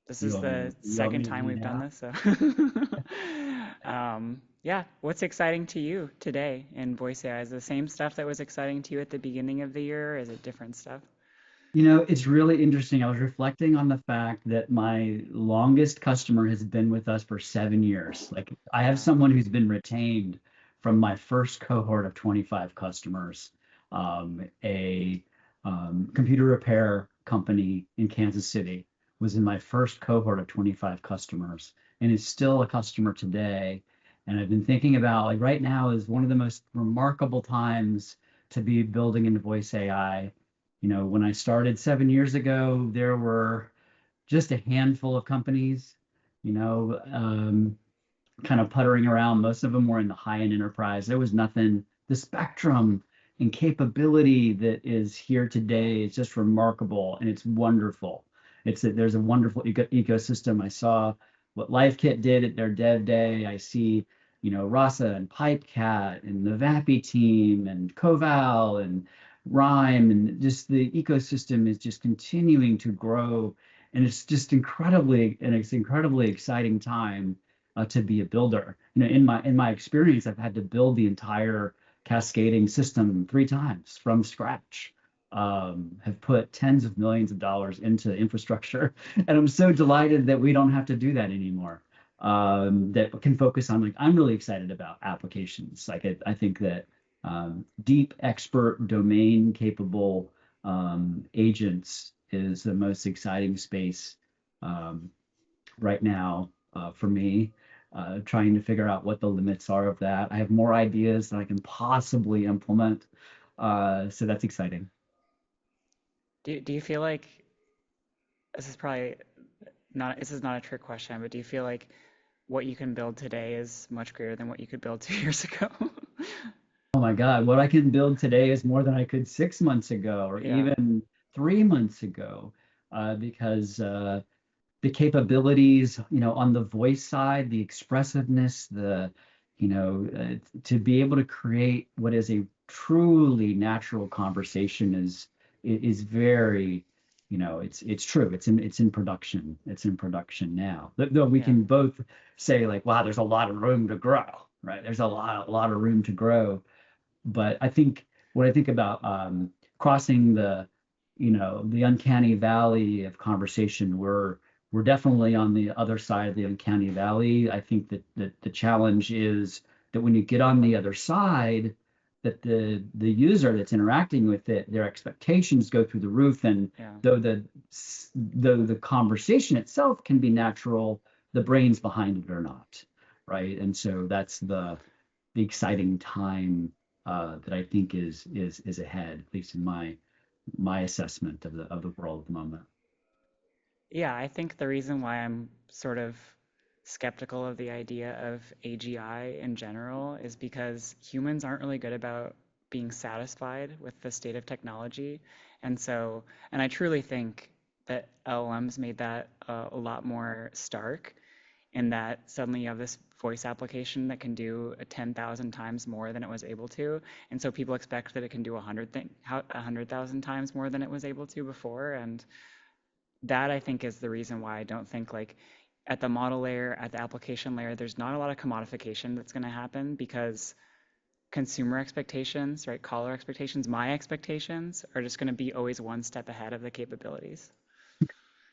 This is the You want second me to time do we've done now? this, so yeah. What's exciting to you today in voice AI? Is it the same stuff that was exciting to you at the beginning of the year, or is it different stuff? It's really interesting. I was reflecting on the fact that my longest customer has been with us for 7 years. Like I have Wow. someone who's been retained from my first cohort of 25 customers, a computer repair company in Kansas City was in my first cohort of 25 customers and is still a customer today. And I've been thinking about like right now is one of the most remarkable times to be building into voice AI. When I started 7 years ago, there were just a handful of companies, you know, um, kind of puttering around. Most of them were in the high-end enterprise. There was nothing. The spectrum and capability that is here today is just remarkable and it's wonderful. There's a wonderful ecosystem. I saw what LifeKit did at their dev day. I see, Rasa and Pipecat and the Vappy team and Coval and Rime and just the ecosystem is just continuing to grow. And it's incredibly exciting time to be a builder. In my experience, I've had to build the entire cascading system 3 times from scratch. Have put tens of millions of dollars into infrastructure, and I'm so delighted that we don't have to do that anymore. That can focus on like I'm really excited about applications. Like I think that deep expert domain capable agents is the most exciting space um, right now for me, trying to figure out what the limits are of that. I have more ideas than I can possibly implement. So that's exciting. Do you feel like this is probably not this is not a trick question, but do you feel like what you can build today is much greater than what you could build 2 years ago? Oh my God, what I can build today is more than I could 6 months ago or Yeah. even 3 months ago, because the capabilities, on the voice side, the expressiveness, to be able to create what is a truly natural conversation is very, it's true. It's in production. It's in production now. Though we Yeah. can both say like, wow, there's a lot of room to grow, right? There's a lot of room to grow. But when I think about crossing the uncanny valley of conversation, we're definitely on the other side of the uncanny valley. I think that the challenge is that when you get on the other side, that the user that's interacting with it, their expectations go through the roof, and Yeah. though the conversation itself can be natural, the brains behind it are not, right? And so that's the exciting time that I think is ahead, at least in my assessment of the world at the moment. Yeah, I think the reason why I'm sort of skeptical of the idea of AGI in general is because humans aren't really good about being satisfied with the state of technology. And so, and I truly think that LLMs made that a lot more stark in that suddenly you have this voice application that can do 10,000 times more than it was able to. And so people expect that it can do 100,000 times more than it was able to before. And that I think is the reason why I don't think like at the model layer, at the application layer, there's not a lot of commodification that's going to happen because consumer expectations, right, caller expectations, my expectations are just going to be always one step ahead of the capabilities.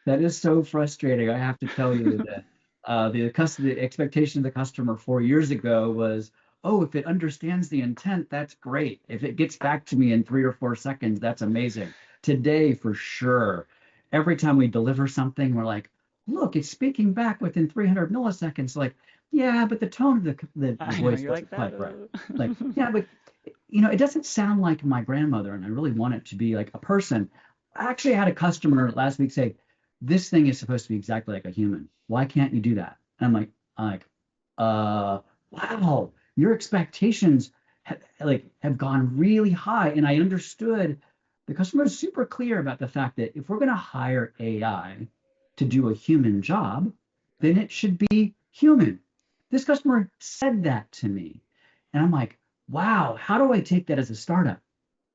That is so frustrating. I have to tell you that the expectation of the customer 4 years ago was, oh, if it understands the intent, that's great. If it gets back to me in 3 or 4 seconds, that's amazing. Today, for sure, every time we deliver something, we're like, look, it's speaking back within 300 milliseconds. Like, yeah, but the tone of the I know voice you're like wasn't that. quite right. Like, yeah, but it doesn't sound like my grandmother, and I really want it to be like a person. I actually had a customer last week say, this thing is supposed to be exactly like a human. Why can't you do that? And I'm like, wow, your expectations have gone really high. And I understood the customer is super clear about the fact that if we're going to hire AI to do a human job, then it should be human. This customer said that to me. And I'm like, wow, how do I take that as a startup?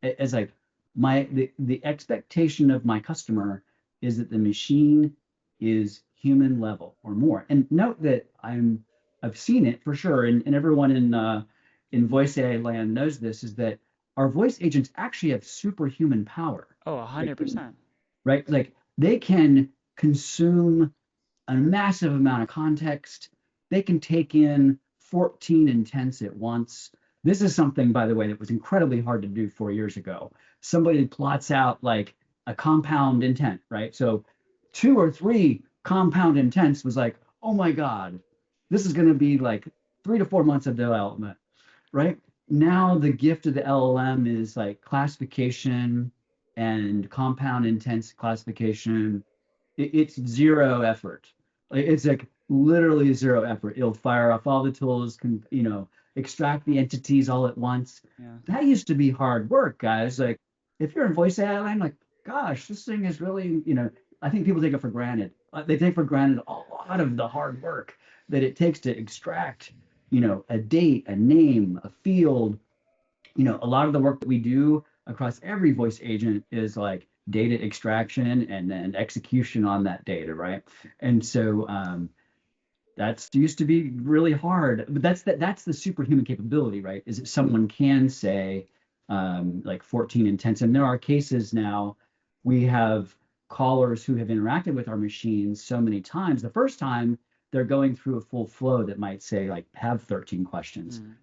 As like the expectation of my customer is that the machine is human level or more. And note that I've seen it for sure, and everyone in voice AI land knows this, is that our voice agents actually have superhuman power, Oh, right? 100%. Right? Like they can consume a massive amount of context. They can take in 14 intents at once. This is something, by the way, that was incredibly hard to do 4 years ago. Somebody plots out like a compound intent, right? So two or three compound intents was like, oh my God, this is going to be like 3 to 4 months of development, right? Now the gift of the LLM is like classification and compound intents classification. It's zero effort. Like, it's like literally zero effort. It'll fire off all the tools, extract the entities all at once. Yeah. That used to be hard work, guys. Like if you're in voice AI, I'm like, gosh, this thing is really, I think people take it for granted. They take for granted a lot of the hard work that it takes to extract, a date, a name, a field. A lot of the work that we do across every voice agent is like data extraction and then execution on that data, right? And so that's used to be really hard, but that's the superhuman capability, right? Is that someone can say like 14 intents, and there are cases now. We have callers who have interacted with our machines so many times. The first time they're going through a full flow that might say like have 13 questions. Mm.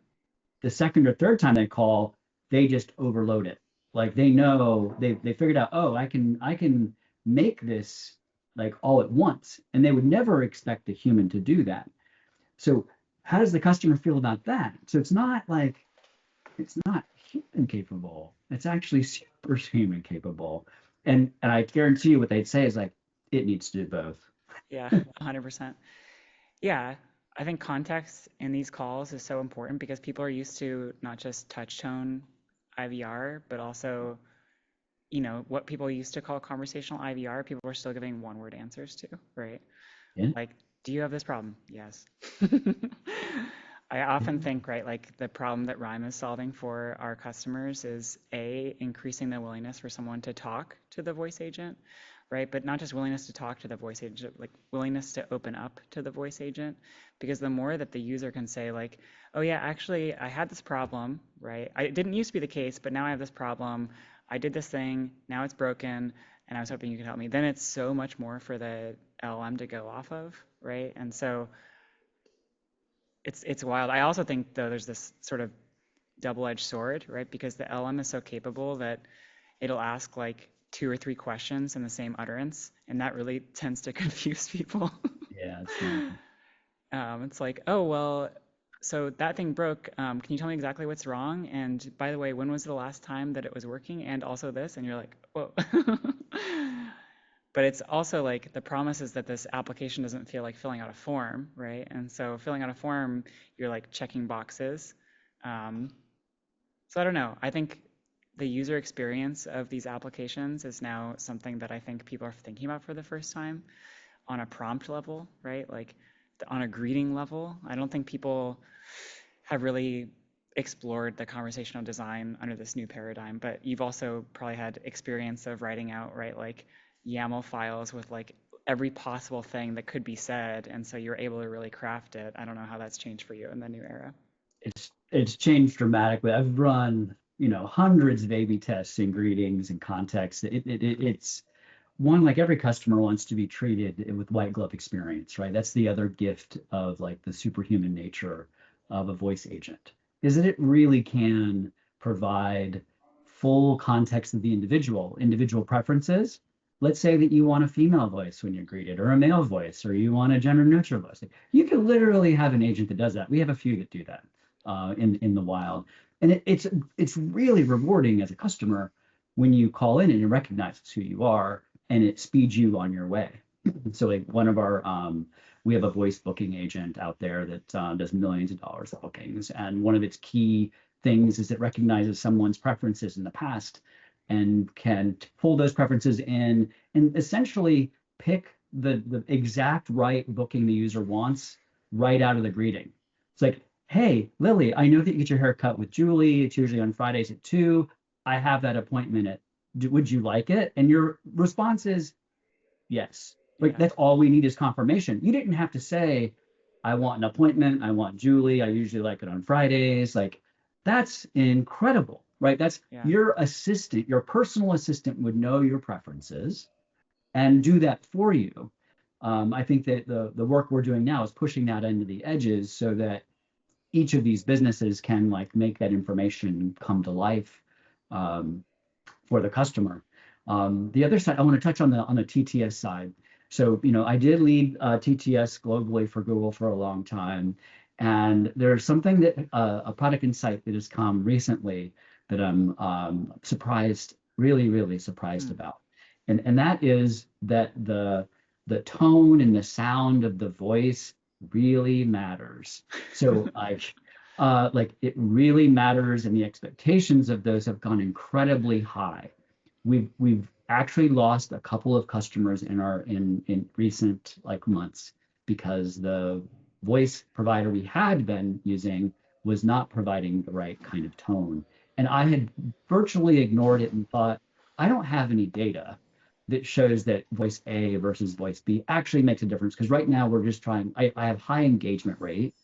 The second or third time they call, they just overload it. Like they know they figured out, oh, I can make this like all at once, and they would never expect a human to do that. So how does the customer feel about that? So it's not human capable. It's actually superhuman capable. And I guarantee you what they'd say is like it needs to do both. Yeah, 100%. Yeah, I think context in these calls is so important because people are used to not just touch tone IVR, but also, what people used to call conversational IVR, people are still giving one word answers to, right? Yeah. Like, do you have this problem? Yes. I often Yeah. think, right, like the problem that Rime is solving for our customers is A, increasing the willingness for someone to talk to the voice agent, right? But not just willingness to talk to the voice agent, like willingness to open up to the voice agent. Because the more that the user can say, like, oh yeah, actually, I had this problem, right? It didn't used to be the case, but now I have this problem. I did this thing, now it's broken, and I was hoping you could help me. Then it's so much more for the LM to go off of, right? And so it's wild. I also think though there's this sort of double-edged sword, right? Because the LM is so capable that it'll ask like two or three questions in the same utterance, and that really tends to confuse people. Yeah, it's annoying. It's like, oh well, so that thing broke. Can you tell me exactly what's wrong? And by the way, when was the last time that it was working? And also this, and you're like, whoa. But it's also like the promise is that this application doesn't feel like filling out a form, right? And so filling out a form, you're like checking boxes. Um, so I don't know. I think the user experience of these applications is now something that I think people are thinking about for the first time on a prompt level, right? Like on a greeting level. I don't think people have really explored the conversational design under this new paradigm, but you've also probably had experience of writing out, right, like YAML files with like every possible thing that could be said, and so you're able to really craft it. I don't know how that's changed for you in the new era. It's changed dramatically. I've run, hundreds of A/B tests in greetings and context. It's one, like every customer wants to be treated with white glove experience, right? That's the other gift of like the superhuman nature of a voice agent, is that it really can provide full context of the individual preferences. Let's say that you want a female voice when you're greeted, or a male voice, or you want a gender neutral voice. You can literally have an agent that does that. We have a few that do that in the wild, and it's really rewarding as a customer when you call in and it recognizes who you are and it speeds you on your way. So like we have a voice booking agent out there that does millions of dollars of bookings, and one of its key things is it recognizes someone's preferences in the past and can pull those preferences in and essentially pick the exact right booking the user wants right out of the greeting. It's like, hey, Lily, I know that you get your hair cut with Julie. It's usually on Fridays at 2. I have that appointment at, would you like it? And your response is yes. Like Yeah. that's all we need is confirmation. You didn't have to say, I want an appointment. I want Julie. I usually like it on Fridays. Like that's incredible, right? That's Yeah. your assistant, your personal assistant would know your preferences and do that for you. I think that the work we're doing now is pushing that into the edges so that each of these businesses can like make that information come to life um, for the customer. The other side, I want to touch on the TTS side. So, I did lead TTS globally for Google for a long time, and there's something that a product insight that has come recently that I'm surprised, really, really surprised Hmm. about, and that is that the tone and the sound of the voice really matters. So, like it really matters, and the expectations of those have gone incredibly high. We've actually lost a couple of customers in recent like months because the voice provider we had been using was not providing the right kind of tone. And I had virtually ignored it and thought, I don't have any data that shows that voice A versus voice B actually makes a difference. Because right now we're just trying, I have high engagement rate.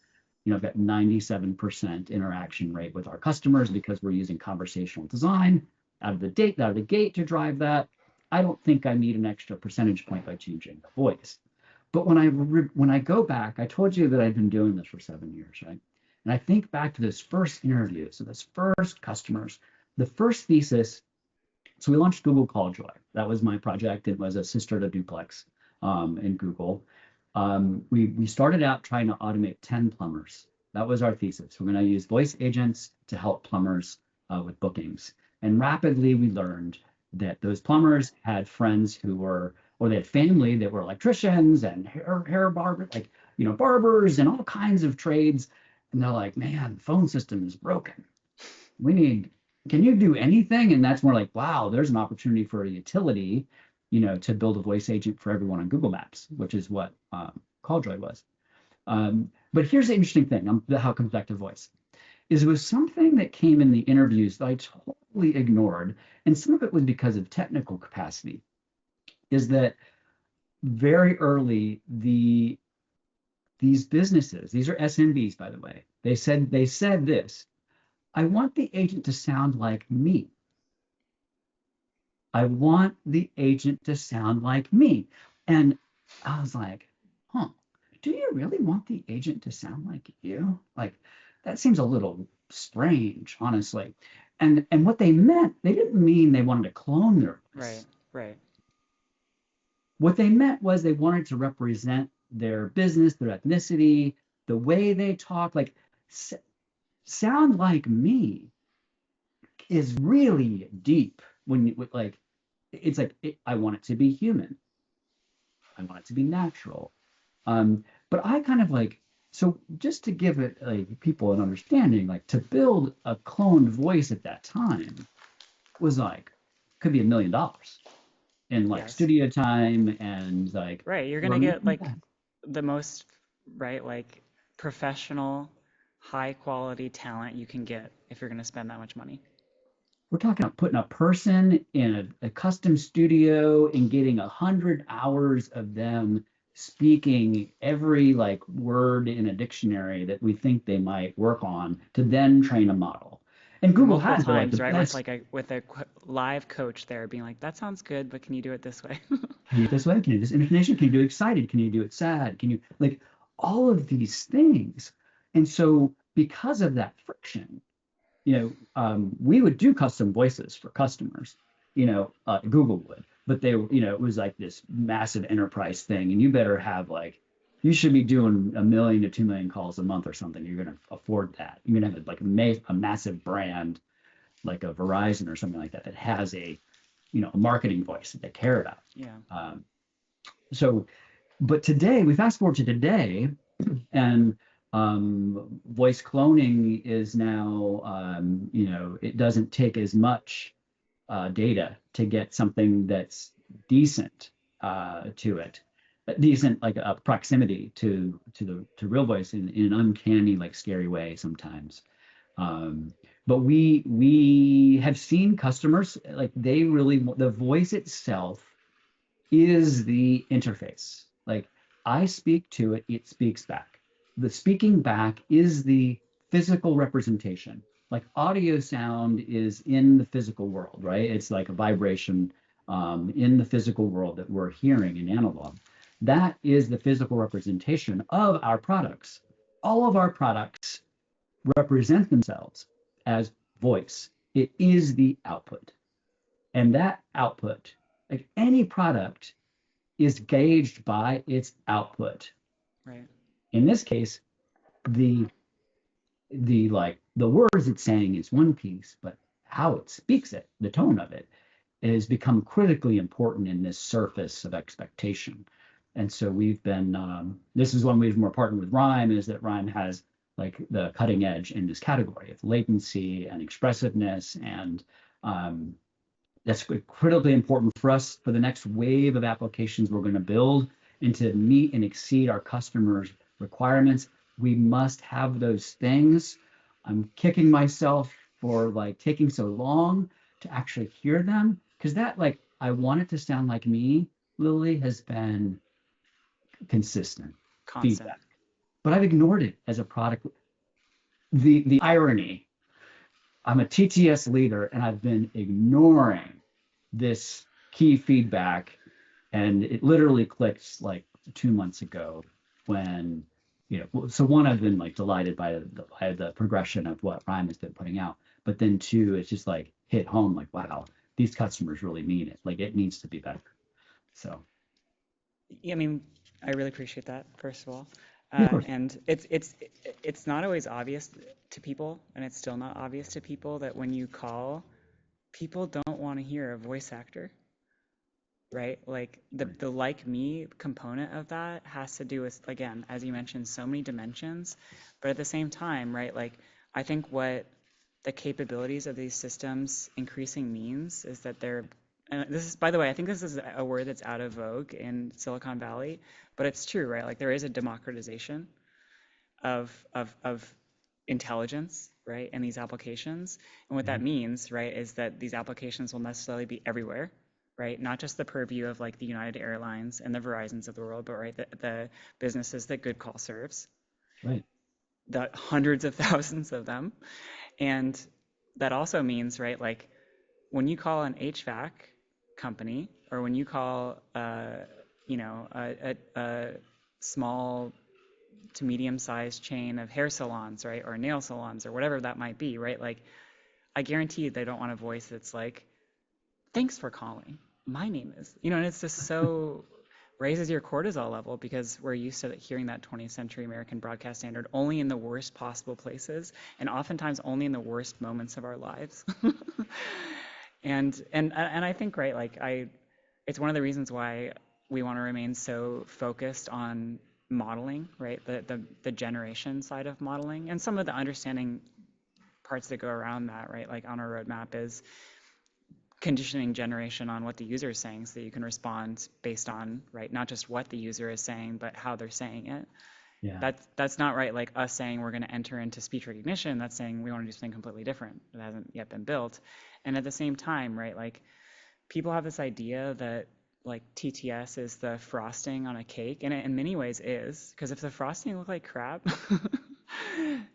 I've got 97% interaction rate with our customers because we're using conversational design out of the gate to drive that. I don't think I need an extra percentage point by changing the voice. But when I go back, I told you that I've been doing this for 7 years, right? And I think back to this first interview, so this first customers, the first thesis. So we launched Google Call Joy. That was my project. It was a sister to Duplex in Google. We started out trying to automate 10 plumbers. That was our thesis. We're going to use voice agents to help plumbers with bookings. And rapidly we learned that those plumbers had friends who were, or they had family that were electricians and hair barber, like, barbers and all kinds of trades. And they're like, man, the phone system is broken. We need, can you do anything? And that's more like, wow, there's an opportunity for a utility, to build a voice agent for everyone on Google Maps, which is what CallJoy was. But here's the interesting thing, how it comes back to voice, is it was something that came in the interviews that I totally ignored. And some of it was because of technical capacity, is that very early, these businesses, these are SMBs, by the way, they said this, I want the agent to sound like me. I want the agent to sound like me. And I was like, huh, do you really want the agent to sound like you? Like, that seems a little strange, honestly. And what they meant, they didn't mean they wanted to clone their Right. voice. Right. What they meant was they wanted to represent their business, their ethnicity, the way they talk, like sound like me is really deep when you like it's like I want it to be human. I want it to be natural. But I kind of like, so just to give it like people an understanding, like to build a cloned voice at that time was like could be $1 million in like Yes. studio time and like Right. You're gonna get remember like that. the most, right, like professional, high quality talent you can get if you're gonna spend that much money. We're talking about putting a person in a custom studio and getting 100 hours of them speaking every like word in a dictionary that we think they might work on to then train a model. And Google Multiple has like the times, right? With best. like a live coach there being like, that sounds good, but can you do it this way? Can you do it this way? Can you do this intonation? Can you do excited? Can you do it sad? Can you like all of these things? And so because of that friction, we would do custom voices for customers, Google would, but it was like this massive enterprise thing. And you better have like, you should be doing 1 million to 2 million calls a month or something. You're going to afford that. You're going to have like a massive brand, like a Verizon or something like that, that has a marketing voice that they care about. Yeah. Um, so, but today, we fast forward to today, and voice cloning is now, it doesn't take as much data to get something that's decent to it, decent like a proximity to real voice in an uncanny, like scary way sometimes. Um, but we have seen customers like they really the voice itself is the interface. Like I speak to it, it speaks back. The speaking back is the physical representation. Like audio sound is in the physical world, right? It's like a vibration in the physical world that we're hearing in analog. That is the physical representation of our products. All of our products represent themselves as voice. It is the output. And that output, like any product, is gauged by its output. Right. In this case, the the words it's saying is one piece, but how it speaks it, the tone of it, has become critically important in this surface of expectation. And so we've been this is one reason we're partnered with Rime is that Rime has like the cutting edge in this category of latency and expressiveness and um, that's critically important for us for the next wave of applications we're going to build and to meet and exceed our customers' requirements. We must have those things. I'm kicking myself for like taking so long to actually hear them because that like I want it to sound like me, Lily, has been consistent Constant. feedback, but I've ignored it as a product. The irony, I'm a TTS leader and I've been ignoring this key feedback. And it literally clicked like 2 months ago when, so one, I've been like delighted by the progression of what Rhyme has been putting out. But then two, it's just like hit home like, wow, these customers really mean it. Like it needs to be better. So, Yeah, I mean, I really appreciate that, first of all. yeah, of course. And it's not always obvious to people, and it's still not obvious to people that when you call, people don't want to hear a voice actor, right? Like Right. the like me component of that has to do with, again, as you mentioned, so many dimensions. But at the same time, right, like I think what the capabilities of these systems increasing means is that they're, and this is, by the way, I think this is a word that's out of vogue in Silicon Valley, but it's true, right? Like there is a democratization of intelligence, right, in these applications. And what that Mhm. means, right, is that these applications will necessarily be everywhere, right? Not just the purview of like the United Airlines and the Verizons of the world, but right, the businesses that Goodcall serves, Right. the hundreds of thousands of them. And that also means, right, like when you call an HVAC company or when you call, a small to medium sized chain of hair salons, right, or nail salons or whatever that might be, right? Like, I guarantee you they don't want a voice that's like, thanks for calling. My name is, and it's just so raises your cortisol level because we're used to hearing that 20th century American broadcast standard only in the worst possible places and oftentimes only in the worst moments of our lives. And I think, right, like it's one of the reasons why we want to remain so focused on modeling, right? The generation side of modeling and some of the understanding parts that go around that, right? Like on our roadmap is conditioning generation on what the user is saying so that you can respond based on, right, not just what the user is saying, but how they're saying it. Yeah. That's not right, like us saying we're going to enter into speech recognition. That's saying we want to do something completely different that hasn't yet been built. And at the same time, right, like people have this idea that like TTS is the frosting on a cake, and it in many ways is, because if the frosting looked like crap,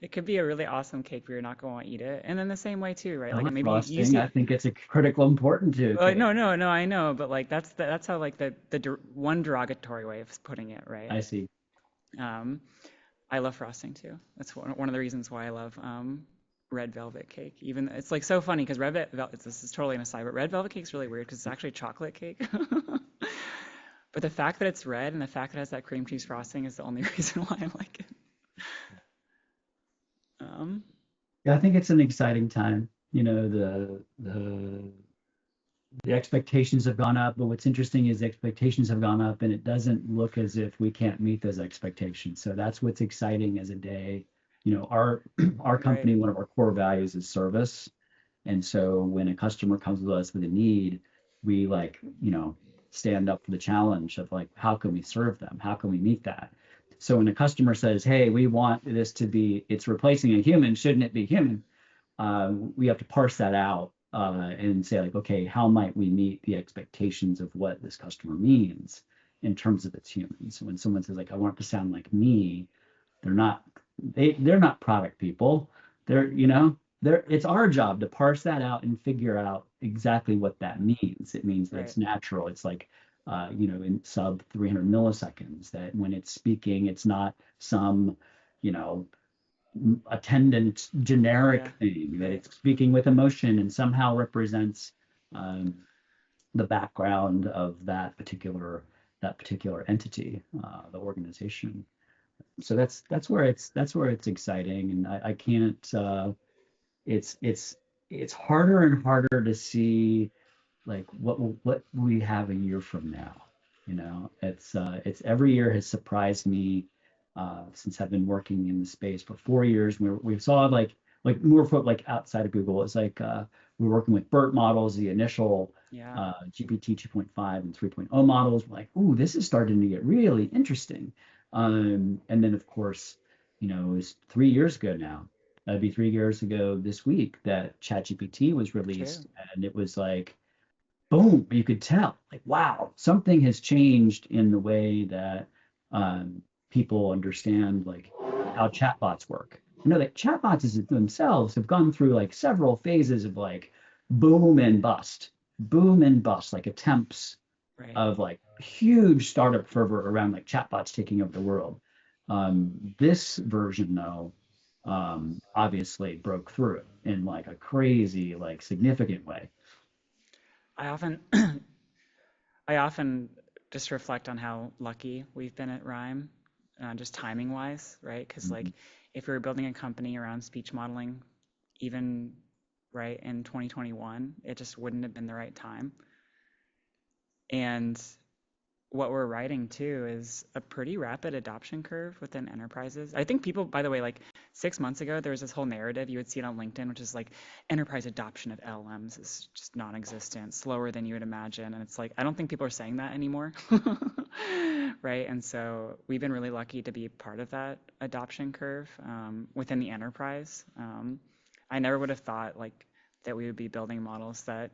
it could be a really awesome cake, but you're not going to want to eat it. And then the same way too, right? I Like like maybe you frosting. I see, think it's a critical important to a cake. no, I know, but like that's how like the one derogatory way of putting it, right? I see. Um, I love frosting too. That's one of the reasons why I love red velvet cake. Even it's like so funny because this is totally an aside, but red velvet cake's really weird because it's actually chocolate cake. But the fact that it's red and the fact that it has that cream cheese frosting is the only reason why I like it. Um, Yeah, I think it's an exciting time. The expectations have gone up, but what's interesting is the expectations have gone up and it doesn't look as if we can't meet those expectations. So that's what's exciting as a day. Our right. company, one of our core values is service. And so when a customer comes with us with a need, we like, stand up for the challenge of like, how can we serve them? How can we meet that? So when a customer says, hey, we want this to be, it's replacing a human, shouldn't it be human? We have to parse that out and say like, okay, how might we meet the expectations of what this customer means in terms of its humans? So when someone says like, I want it to sound like me, they're not they're not product people. They're it's our job to parse that out and figure out exactly what that means. It means that Right. it's natural. It's like in sub 300 milliseconds, that when it's speaking, it's not some, you know, attendant generic Yeah. thing, that Right. it's speaking with emotion and somehow represents um, the background of that particular entity, the organization. So that's where it's exciting, and I can't. It's harder and harder to see like what we have a year from now. It's every year has surprised me since I've been working in the space for 4 years. We saw like more for like outside of Google. It's like we're working with BERT models, the initial Yeah. GPT 2.5 and 3.0 models. We're like, ooh, this is starting to get really interesting. And then of course, it was 3 years ago now. That'd be 3 years ago this week that ChatGPT was True. released, and it was like boom, you could tell, like, wow, something has changed in the way that um, people understand like how chatbots work. That chatbots themselves have gone through like several phases of like boom and bust, like attempts Right. of like huge startup fervor around like chatbots taking over the world. This version, though, obviously broke through in like a crazy, like significant way. I often I often just reflect on how lucky we've been at Rime, just timing wise, right? Because like Mhm. if we were building a company around speech modeling, even right in 2021, it just wouldn't have been the right time. And what we're writing too is a pretty rapid adoption curve within enterprises. I think people, by the way, like 6 months ago, there was this whole narrative you would see it on LinkedIn, which is like enterprise adoption of LLMs is just non-existent, slower than you would imagine. And it's like, I don't think people are saying that anymore. Right. And so we've been really lucky to be part of that adoption curve within the enterprise. I never would have thought like that we would be building models that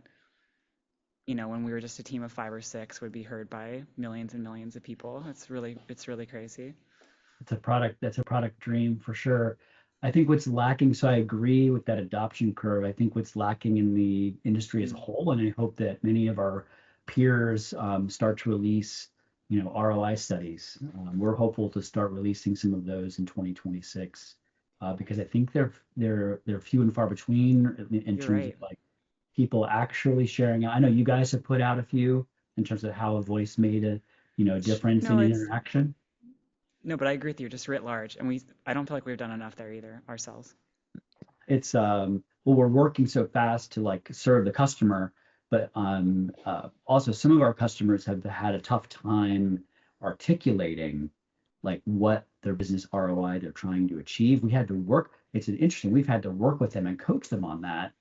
when we were just a team of 5 or 6 would be heard by millions and millions of people. It's really crazy. That's a product dream for sure. I think what's lacking, so I agree with that adoption curve. I think what's lacking in the industry as a Mm, whole, and I hope that many of our peers start to release, ROI studies. We're hopeful to start releasing some of those in 2026 because I think they're few and far between in you're terms of right. like people actually sharing. I know you guys have put out a few in terms of how a voice made a difference No, in it's interaction. no, but I agree with you, just writ large. And I don't feel like we've done enough there either ourselves. It's well, we're working so fast to like serve the customer, but also some of our customers have had a tough time articulating like what their business ROI they're trying to achieve. We had to work. It's an interesting. We've had to work with them and coach them on that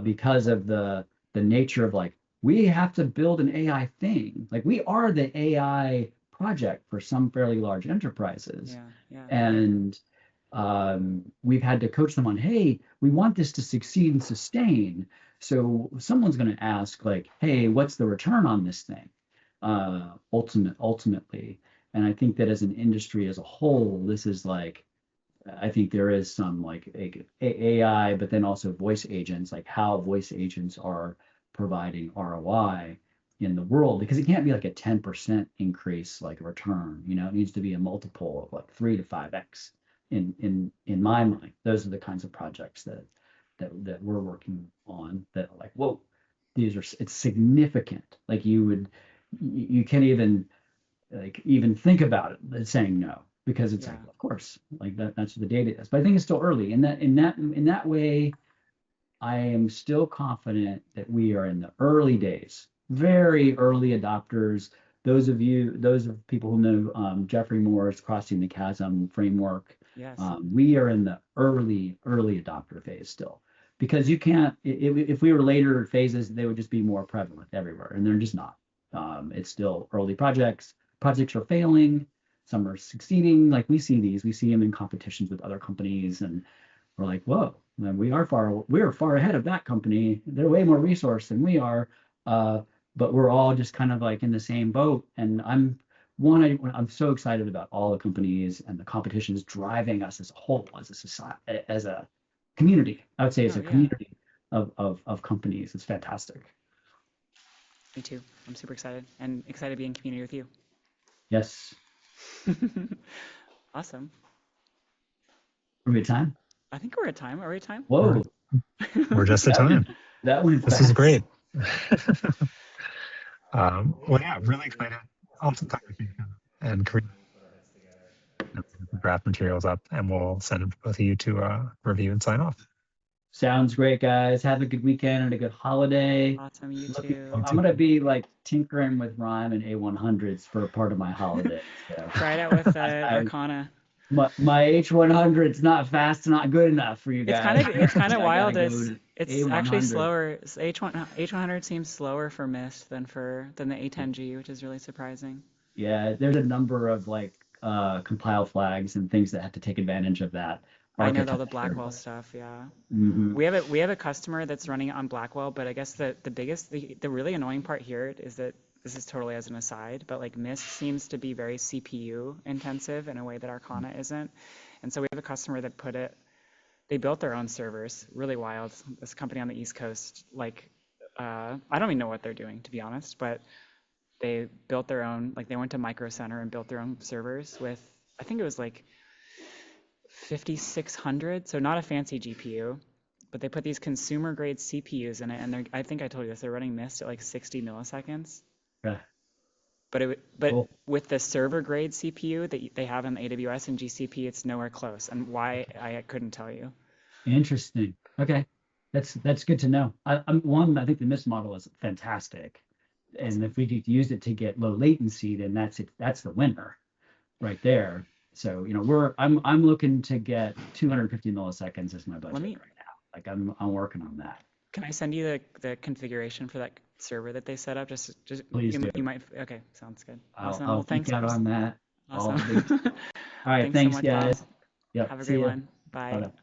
because of the nature of like we have to build an AI thing. Like we are the AI project for some fairly large enterprises, Yeah, yeah, and we've had to coach them on, hey, we want this to succeed and sustain. So someone's going to ask, like, hey, what's the return on this thing? Ultimately. And I think that as an industry as a whole, this is like, I think there is some like AI, but then also voice agents, like how voice agents are providing ROI in the world, because it can't be like a 10% increase like return, it needs to be a multiple of like 3 to 5x in my mind. Those are the kinds of projects that we're working on that are like, whoa, it's significant. Like you can't even like even think about it saying no, because it's like yeah. of course like that's what the data is, but I think it's still early in that way. I am still confident that we are in the early days, very early adopters. Those of people who know Jeffrey Moore's crossing the chasm framework, Yes. we are in the early adopter phase still, because you can't if we were later phases, they would just be more prevalent everywhere, and they're just not. It's still early projects are failing, some are succeeding. Like we see them in competitions with other companies, and we're like, whoa, we are far ahead of that company. They're way more resourced than we are. Uh, but we're all just kind of like in the same boat. And I'm so excited about all the companies and the competitions driving us as a whole, as a society, as a community. I would say as Oh a yeah, community of companies. It's fantastic. me too. I'm super excited and excited to be in community with you. Yes. Awesome. Are we at time? I think we're at time. Are we at time? We're Whoa, we're just at that went time. that went This is fast. great. Well, yeah, really excited. Awesome talking with you, and Karina, draft materials up, and we'll send both of you to review and sign off. Sounds great, guys. Have a good weekend and a good holiday. Awesome. You Looking, too. You I'm too. gonna be like tinkering with Rhyme and A100s for part of my holiday. So Try it out with I Arcana. my H100's not fast, not good enough for you guys. It's kind of I gotta wild. go to It's actually A100. slower. H100 seems slower for mist than the A10G, which is really surprising. Yeah, there's a number of like compile flags and things that have to take advantage of that I know all the architecture. Blackwell stuff. Yeah. Hmm. We have a customer that's running it on Blackwell, but I guess the really annoying part here is that this is totally as an aside, but like Mist seems to be very CPU intensive in a way that Arcana isn't. And so we have a customer that they built their own servers, really wild. This company on the East Coast, I don't even know what they're doing to be honest, but they built their own, like they went to Micro Center and built their own servers with, I think it was like 5600, so not a fancy GPU, but they put these consumer grade CPUs in it, and I think I told you this, they're running Mist at like 60 milliseconds. Yeah, But cool. with the server grade CPU that they have in AWS and GCP, it's nowhere close. And why I couldn't tell you. Interesting. Okay. That's good to know. I think the Mist model is fantastic. And Awesome. if we could use it to get low latency, then that's it. That's the winner right there. So, I'm looking to get 250 milliseconds as my Let budget me right now. Like I'm working on that. Can I send you the configuration for that server that they set up? Just Please do. you might. Okay, sounds good. Awesome. I'll Well, geek thanks. out on that. All Awesome. the big. All right. Thanks so Thanks, much, guys. boss. Yep. Have a See great ya. one. Bye. Bye.